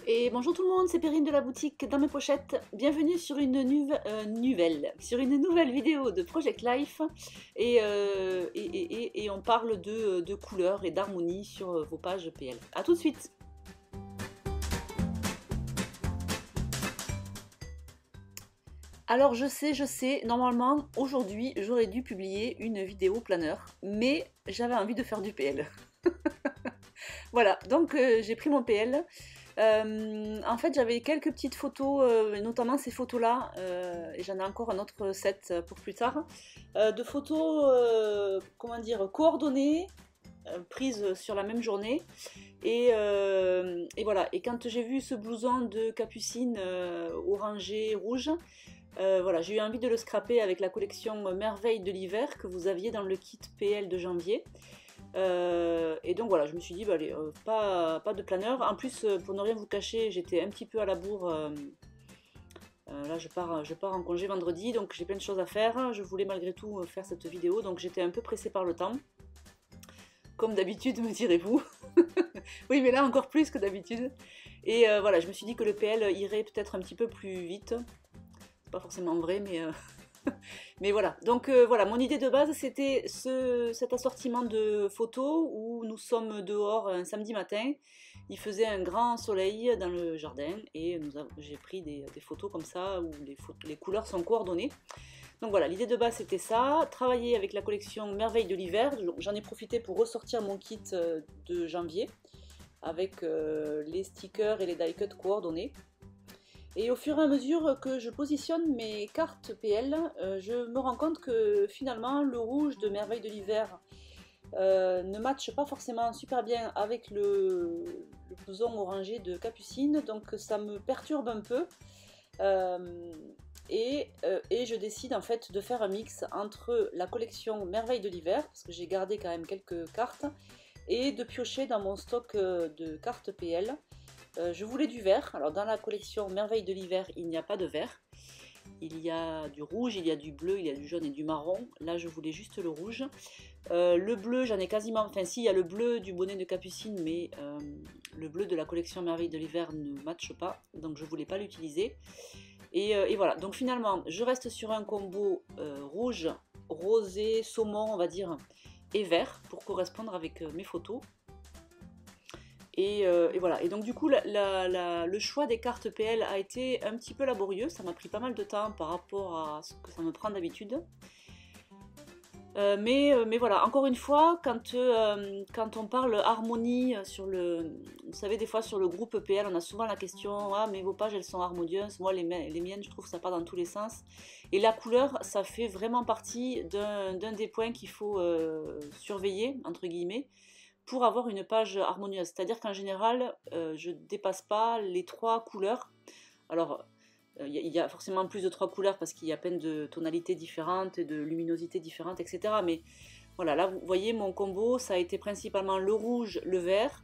Et bonjour tout le monde, c'est Perrine de la boutique Dans mes pochettes. Bienvenue sur une nouvelle vidéo de Project Life. Et on parle de couleurs et d'harmonie sur vos pages PL. A tout de suite. Alors je sais, normalement aujourd'hui j'aurais dû publier une vidéo planeur, mais j'avais envie de faire du PL. Voilà, donc j'ai pris mon PL. En fait, j'avais quelques petites photos, notamment ces photos-là, et j'en ai encore un autre set pour plus tard, de photos, comment dire, coordonnées, prises sur la même journée. Et voilà, et quand j'ai vu ce blouson de Capucine orangé rouge, voilà, j'ai eu envie de le scraper avec la collection Merveilles de l'hiver que vous aviez dans le kit PL de janvier. Et donc voilà, je me suis dit, bah, allez, pas de planeur. En plus, pour ne rien vous cacher, j'étais un petit peu à la bourre. Là, je pars en congé vendredi, donc j'ai plein de choses à faire. Je voulais malgré tout faire cette vidéo, donc j'étais un peu pressée par le temps. Comme d'habitude, me direz-vous. Oui, mais là, encore plus que d'habitude. Et voilà, je me suis dit que le PL irait peut-être un petit peu plus vite. C'est pas forcément vrai, mais... Mais voilà, donc voilà, mon idée de base c'était cet assortiment de photos où nous sommes dehors un samedi matin, il faisait un grand soleil dans le jardin et j'ai pris des photos comme ça où les couleurs sont coordonnées. Donc voilà, l'idée de base c'était ça, travailler avec la collection Merveilles de l'hiver, j'en ai profité pour ressortir mon kit de janvier avec les stickers et les die cuts coordonnés. Et au fur et à mesure que je positionne mes cartes PL, je me rends compte que finalement le rouge de Merveille de l'hiver ne matche pas forcément super bien avec le blouson orangé de Capucine, donc ça me perturbe un peu. Et je décide en fait de faire un mix entre la collection Merveille de l'hiver, parce que j'ai gardé quand même quelques cartes, et de piocher dans mon stock de cartes PL. Je voulais du vert. Alors dans la collection Merveilles de l'hiver, il n'y a pas de vert. Il y a du rouge, il y a du bleu, il y a du jaune et du marron. Là, je voulais juste le rouge. Le bleu, j'en ai quasiment... Enfin, si, il y a le bleu du bonnet de Capucine, mais le bleu de la collection Merveilles de l'hiver ne matche pas. Donc, je ne voulais pas l'utiliser. Et voilà. Donc, finalement, je reste sur un combo rouge, rosé, saumon, on va dire, et vert, pour correspondre avec mes photos. Et voilà, et donc du coup le choix des cartes PL a été un petit peu laborieux, ça m'a pris pas mal de temps par rapport à ce que ça me prend d'habitude. Mais voilà, encore une fois, quand on parle harmonie vous savez, des fois sur le groupe PL, on a souvent la question, ah mais vos pages elles sont harmonieuses, moi les miennes je trouve que ça part dans tous les sens. Et la couleur, ça fait vraiment partie d'un des points qu'il faut surveiller, entre guillemets, pour avoir une page harmonieuse. C'est-à-dire qu'en général, je ne dépasse pas les 3 couleurs. Alors, il y a forcément plus de 3 couleurs parce qu'il y a plein de tonalités différentes, de luminosités différentes, etc. Mais voilà, là, vous voyez, mon combo, ça a été principalement le rouge, le vert.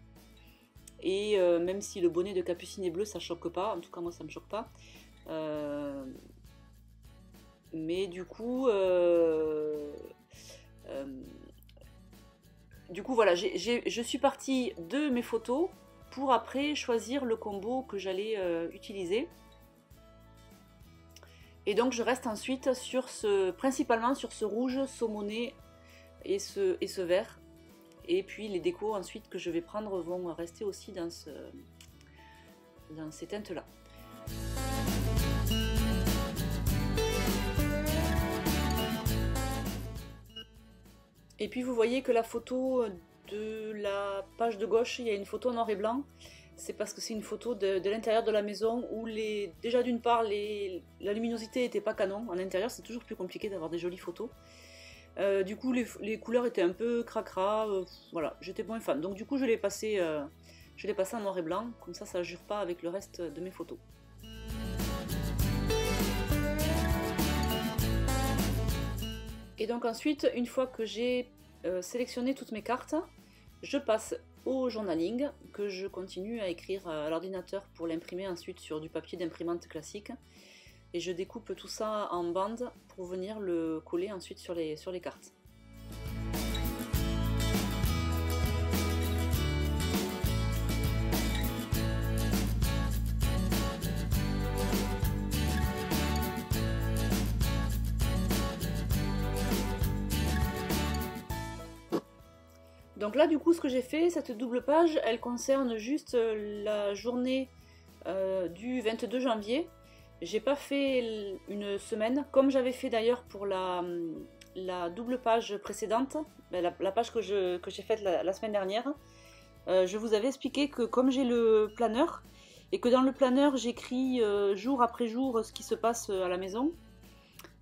Et même si le bonnet de Capucine est bleu, ça ne choque pas. En tout cas, moi, ça ne me choque pas. Mais du coup... voilà, je suis partie de mes photos pour après choisir le combo que j'allais utiliser. Et donc je reste ensuite principalement sur ce rouge saumoné et ce vert. Et puis les décos ensuite que je vais prendre vont rester aussi dans ces teintes-là. Et puis vous voyez que la photo de la page de gauche, il y a une photo en noir et blanc. C'est parce que c'est une photo de l'intérieur de la maison où déjà d'une part la luminosité n'était pas canon. En intérieur c'est toujours plus compliqué d'avoir des jolies photos. Du coup les couleurs étaient un peu cracra, voilà, j'étais moins fan. Donc du coup je l'ai passé en noir et blanc, comme ça ne jure pas avec le reste de mes photos. Et donc ensuite, une fois que j'ai sélectionné toutes mes cartes, je passe au journaling que je continue à écrire à l'ordinateur pour l'imprimer ensuite sur du papier d'imprimante classique. Et je découpe tout ça en bandes pour venir le coller ensuite sur les cartes. Donc là, du coup, ce que j'ai fait, cette double page, elle concerne juste la journée du 22 janvier. J'ai pas fait une semaine, comme j'avais fait d'ailleurs pour la double page précédente, la page que j'ai faite la semaine dernière. Je vous avais expliqué que comme j'ai le planeur, et que dans le planeur j'écris jour après jour ce qui se passe à la maison,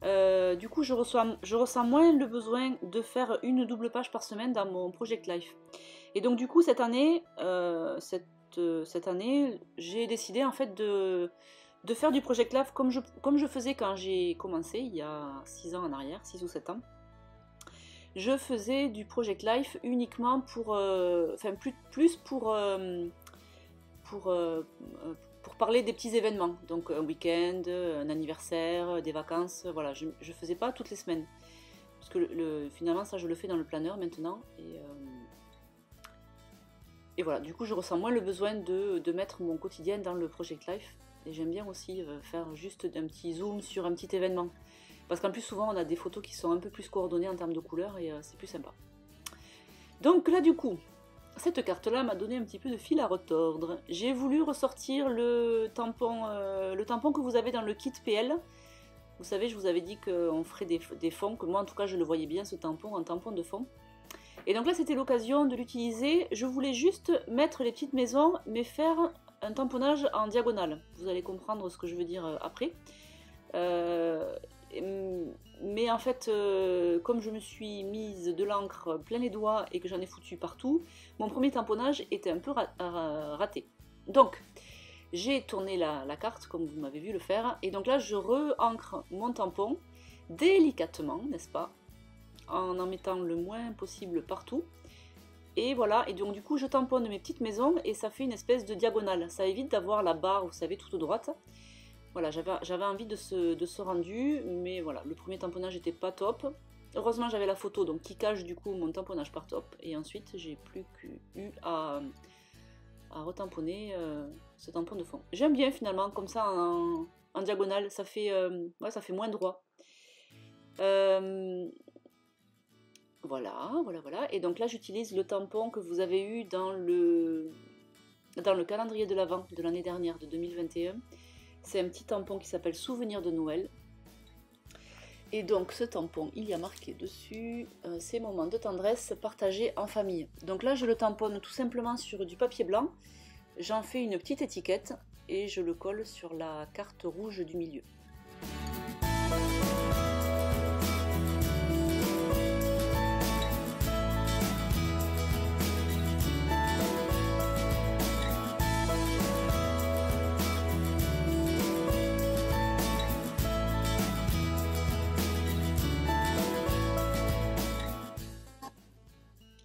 du coup je ressens moins le besoin de faire une double page par semaine dans mon Project Life. Et donc du coup cette année, j'ai décidé en fait de faire du Project Life comme je faisais quand j'ai commencé il y a 6 ans en arrière, 6 ou 7 ans. Je faisais du Project Life uniquement pour, plus pour parler des petits événements, donc un week-end, un anniversaire, des vacances, voilà, je ne faisais pas toutes les semaines, parce que finalement ça je le fais dans le planeur maintenant, et voilà, du coup je ressens moins le besoin de mettre mon quotidien dans le Project Life, et j'aime bien aussi faire juste un petit zoom sur un petit événement, parce qu'en plus souvent on a des photos qui sont un peu plus coordonnées en termes de couleurs, et c'est plus sympa. Donc là du coup, cette carte-là m'a donné un petit peu de fil à retordre. J'ai voulu ressortir le tampon que vous avez dans le kit PL. Vous savez, je vous avais dit qu'on ferait des fonds, que moi en tout cas je le voyais bien ce tampon, un tampon de fond. Et donc là c'était l'occasion de l'utiliser. Je voulais juste mettre les petites maisons, mais faire un tamponnage en diagonale. Vous allez comprendre ce que je veux dire après. Mais en fait, comme je me suis mise de l'encre plein les doigts et que j'en ai foutu partout, mon premier tamponnage était un peu raté. Donc, j'ai tourné la carte comme vous m'avez vu le faire, et donc là je re-ancre mon tampon délicatement, n'est-ce pas, en mettant le moins possible partout. Et voilà, et donc du coup je tamponne mes petites maisons et ça fait une espèce de diagonale. Ça évite d'avoir la barre, vous savez, toute droite. Voilà, j'avais envie de ce rendu, mais voilà, le premier tamponnage n'était pas top. Heureusement j'avais la photo donc qui cache du coup mon tamponnage par top, et ensuite j'ai plus eu à retamponner ce tampon de fond. J'aime bien finalement comme ça en diagonale, ça fait moins droit. Voilà. Et donc là j'utilise le tampon que vous avez eu dans le calendrier de l'Avent de l'année dernière, de 2021. C'est un petit tampon qui s'appelle Souvenir de Noël. Et donc ce tampon, il y a marqué dessus ces moments de tendresse partagés en famille. Donc là je le tamponne tout simplement sur du papier blanc. J'en fais une petite étiquette et je le colle sur la carte rouge du milieu.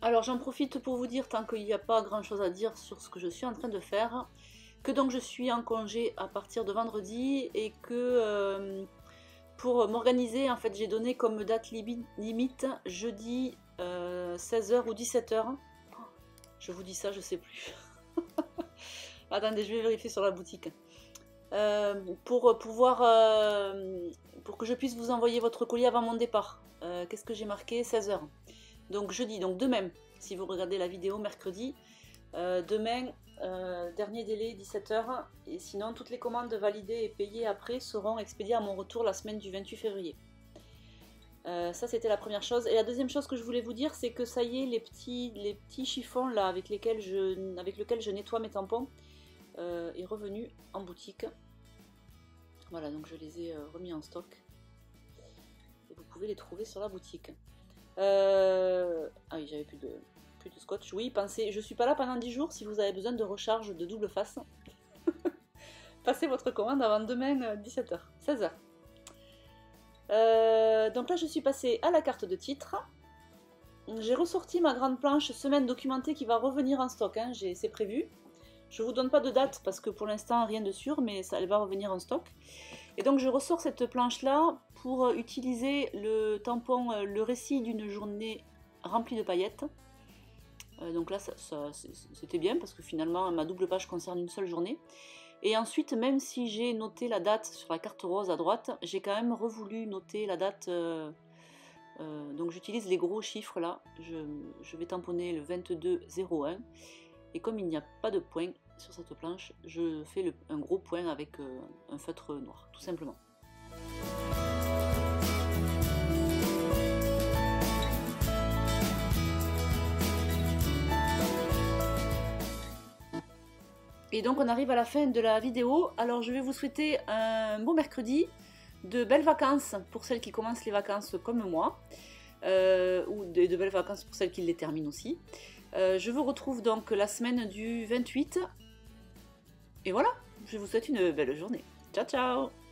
Alors j'en profite pour vous dire, tant qu'il n'y a pas grand chose à dire sur ce que je suis en train de faire, que donc je suis en congé à partir de vendredi, et que pour m'organiser, en fait j'ai donné comme date limite jeudi 16h ou 17h. Je vous dis ça, je sais plus. Attendez, je vais vérifier sur la boutique. Pour que je puisse vous envoyer votre colis avant mon départ. Qu'est-ce que j'ai marqué? 16h. Donc jeudi, donc demain, si vous regardez la vidéo mercredi, demain, dernier délai 17h, et sinon toutes les commandes validées et payées après seront expédiées à mon retour la semaine du 28 février. Ça c'était la première chose. Et la deuxième chose que je voulais vous dire, c'est que ça y est, les petits chiffons là avec lesquels je nettoie mes tampons est revenu en boutique. Voilà, donc je les ai remis en stock et vous pouvez les trouver sur la boutique. Ah oui, j'avais plus de scotch. Oui, pensez, je suis pas là pendant 10 jours. Si vous avez besoin de recharge de double face, passez votre commande avant demain 17h, 16h. Donc là je suis passée à la carte de titre. J'ai ressorti ma grande planche semaine documentée qui va revenir en stock, hein. C'est prévu. Je vous donne pas de date parce que pour l'instant rien de sûr, mais elle va revenir en stock. Et donc je ressors cette planche là pour utiliser le tampon, le récit d'une journée remplie de paillettes. Donc là c'était bien parce que finalement ma double page concerne une seule journée. Et ensuite, même si j'ai noté la date sur la carte rose à droite, j'ai quand même revoulu noter la date Donc j'utilise les gros chiffres là, je vais tamponner le 22,01 et comme il n'y a pas de point sur cette planche, je fais un gros point avec un feutre noir, tout simplement. Et donc on arrive à la fin de la vidéo, alors je vais vous souhaiter un bon mercredi, de belles vacances pour celles qui commencent les vacances comme moi, ou de belles vacances pour celles qui les terminent aussi. Je vous retrouve donc la semaine du 28, et voilà, je vous souhaite une belle journée. Ciao ciao!